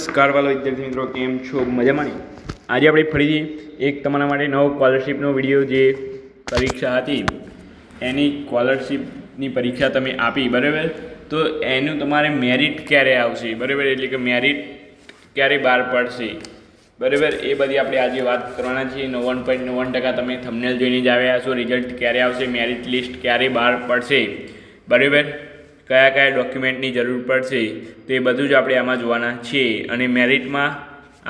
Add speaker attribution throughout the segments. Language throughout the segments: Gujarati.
Speaker 1: નમસ્કાર વાલા વિદ્યાર્થી મિત્રો, કેમ છો? મજામાં ને? આજે આપણે ફરીથી એક તમારા માટે નવો સ્કોલરશિપનો વિડીયો, જે પરીક્ષા હતી એની સ્કોલરશિપની પરીક્ષા તમે આપી, બરાબર? તો એનું તમારે મેરિટ ક્યારે આવશે, બરાબર? એટલે કે મેરિટ ક્યારે બહાર પડશે, બરાબર? એ બધી આપણે આજે વાત કરવાના છીએ. 99.99% તમે થંબનેલ જોઈને જ આવ્યા છો. રિઝલ્ટ ક્યારે આવશે, મેરિટ લિસ્ટ ક્યારે બહાર પડશે, બરાબર? કયા કયા ડોક્યુમેન્ટની જરૂર પડશે, તો એ બધું જ આપણે આમાં જોવાના છીએ. અને મેરિટમાં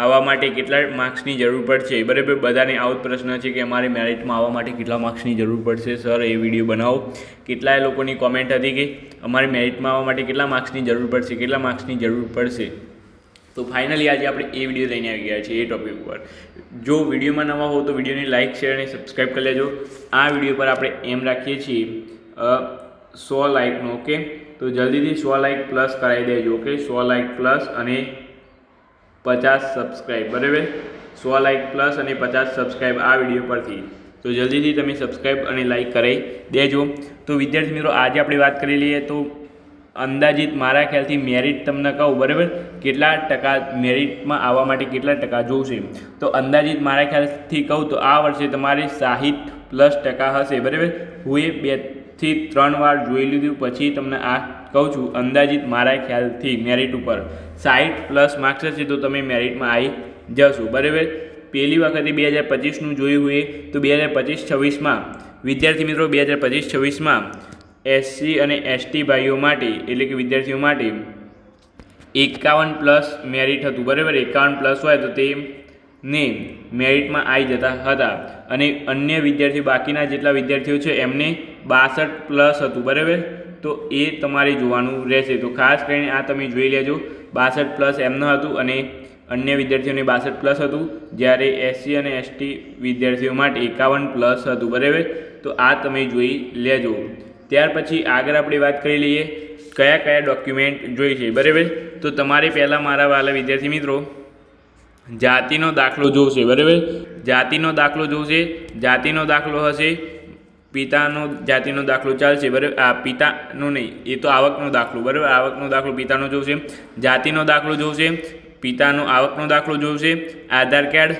Speaker 1: આવવા માટે કેટલા માર્ક્સની જરૂર પડશે, બરાબર? બધાને આવો જ પ્રશ્ન છે કે અમારે મેરિટમાં આવવા માટે કેટલા માર્ક્સની જરૂર પડશે સર, એ વિડીયો બનાવો. કેટલાય લોકોની કોમેન્ટ હતી કે અમારે મેરિટમાં આવવા માટે કેટલા માર્ક્સની જરૂર પડશે, કેટલા માર્ક્સની જરૂર પડશે. તો ફાઇનલી આજે આપણે એ વિડીયો લઈને આવી ગયા છીએ એ ટોપિક ઉપર. જો વિડીયોમાં નવા હો તો વિડીયોને લાઇક, શેર અને સબસ્ક્રાઈબ કરી લેજો. આ વિડીયો પર આપણે એમ રાખીએ છીએ 100 લાઇકનો, ઓકે? તો જલ્દીથી 100 લાઇક પ્લસ કરાવી દેજો, ઓકે? 100 લાઇક પ્લસ અને 50 સબસ્ક્રાઈબ, બરાબર? 100 લાઇક પ્લસ અને 50 સબસ્ક્રાઈબ આ વિડીયો પરથી. તો જલ્દીથી તમે સબસ્ક્રાઈબ અને લાઇક કરાવી દેજો. તો વિદ્યાર્થી મિત્રો, આજે આપણે વાત કરી લઈએ તો અંદાજિત મારા ખ્યાલથી મેરિટ તમને કહું, બરાબર? કેટલા ટકા મેરિટમાં આવવા માટે કેટલા ટકા જોશે, તો અંદાજિત મારા ખ્યાલથી કહું તો આ વર્ષે તમારે 60+ હશે, બરાબર? હું એ 2 થી 3 વાર જોઈ લીધું પછી તમને આ કહું છું. અંદાજિત મારા ખ્યાલથી મેરિટ ઉપર 60+ માર્ક્સ હશે તો તમે મેરિટમાં આવી જશો, બરાબર? પહેલી વખતે 2025નું જોયું હોય તો 2025-26માં વિદ્યાર્થી મિત્રો, 2025-26માં SC અને ST ભાઈઓ માટે, એટલે કે વિદ્યાર્થીઓ માટે 51+ મેરિટ હતું, બરાબર? 51+ હોય તો તે ને મેરિટમાં આવી જતા હતા. અને અન્ય વિદ્યાર્થીઓ, બાકીના જેટલા વિદ્યાર્થીઓ છે એમને 62+ હતું, બરાબર? તો એ તમારે જોવાનું રહેશે. તો ખાસ કરીને આ તમે જોઈ લેજો. 62+ એમનું હતું અને અન્ય વિદ્યાર્થીઓને 62+ હતું, જ્યારે SC અને ST વિદ્યાર્થીઓ માટે 51+ હતું, બરાબર? તો આ તમે જોઈ લેજો. ત્યાર પછી આગળ આપણે વાત કરી લઈએ કયા કયા ડોક્યુમેન્ટ જોઈશે, બરાબર? તો તમારે પહેલાં મારા વાલા વિદ્યાર્થી મિત્રો જાતિનો દાખલો જોશે, બરાબર? જાતિનો દાખલો જોશે. જાતિનો દાખલો હશે, પિતાનો જાતિનો દાખલો ચાલશે, બરાબર? આ પિતાનો નહીં, એ તો આવકનો દાખલો, બરાબર? આવકનો દાખલો પિતાનો જોશે, જાતિનો દાખલો જોશે, પિતાનો આવકનો દાખલો જોશે, આધાર કાર્ડ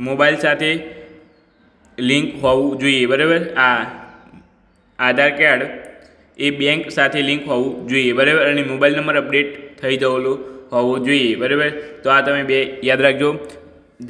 Speaker 1: મોબાઈલ સાથે લિંક હોવું જોઈએ, બરાબર? આ આધાર કાર્ડ એ બેંક સાથે લિંક હોવું જોઈએ, બરાબર? અને મોબાઈલ નંબર અપડેટ થઈ જયેલો હોવો જોઈએ, બરાબર? તો આ તમે બે યાદ રાખજો.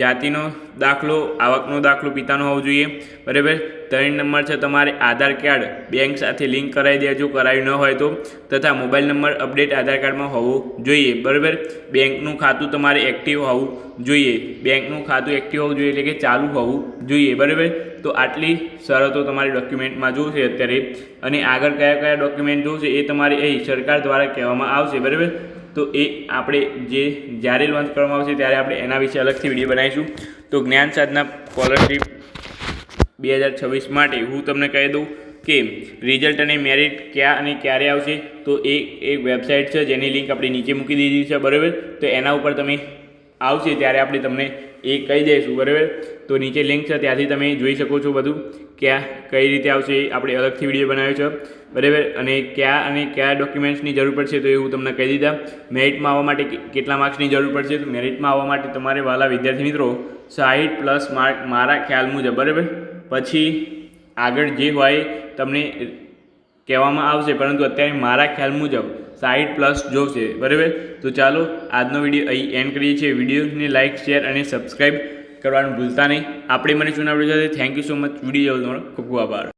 Speaker 1: જાતિનો દાખલો, આવકનો દાખલો પિતાનો હોવો જોઈએ, બરાબર? 3 નંબર છે તમારે આધાર કાર્ડ બેંક સાથે લિંક કરાવી દેજો, કરાવ્યું ન હોય તો. તથા મોબાઈલ નંબર અપડેટ આધાર કાર્ડમાં હોવો જોઈએ, બરાબર? બેંકનું ખાતું તમારે એક્ટિવ હોવું જોઈએ. બેંકનું ખાતું એક્ટિવ હોવું જોઈએ, એટલે કે ચાલુ હોવું જોઈએ, બરાબર? તો આટલી શરતો તમારે ડોક્યુમેન્ટમાં જોશે અત્યારે. અને આગળ કયા કયા ડોક્યુમેન્ટ જોશે એ તમારે અહીં સરકાર દ્વારા કહેવામાં આવશે, બરાબર? તો એ આપણે જ્યારે લોન્ચ કરવામાં આવશે ત્યારે આપણે એના વિશે અલગથી વિડીયો બનાવીશું. તો જ્ઞાન સાધના સ્કોલરશિપ 2026 માટે હું તમને કહી દઉં કે રિઝલ્ટ અને મેરિટ ક્યાં અને ક્યારે આવશે. તો એક વેબસાઇટ છે જેની લિંક આપણે નીચે મૂકી દીધી છે, બરાબર? તો એના ઉપર તમે આવશે ત્યારે આપણે તમને એ કહી દઈશું, બરાબર? તો નીચે લિંક છે, ત્યાંથી તમે જોઈ શકો છો બધું કઈ રીતે આવશે. એ આપણે અલગથી વિડીયો બનાવ્યો છે, બરાબર? અને કયા ડોક્યુમેન્ટ્સની જરૂર પડશે તો એ હું તમને કહી દીધા. મેરિટમાં આવવા માટે કેટલા માર્ક્સની જરૂર પડશે, તો મેરિટમાં આવવા માટે તમારે વાલા વિદ્યાર્થી મિત્રો 60+ માર્ક મારા ખ્યાલ મુજબ, બરાબર? પછી આગળ જે હોય તમને કહેવામાં આવશે, પરંતુ અત્યારે મારા ખ્યાલ મુજબ 60+ જોશે, બરાબર? તો ચાલો આજનો વિડીયો અહીં એન્ડ કરીએ છીએ. વિડીયોને લાઇક, શેર અને સબસ્ક્રાઈબ કરવાનું ભૂલતા નહીં. આપણે મને સુનાવડ્યું છે. Thank you so much. Video જોવાનો ખૂબ ખૂબ આભાર.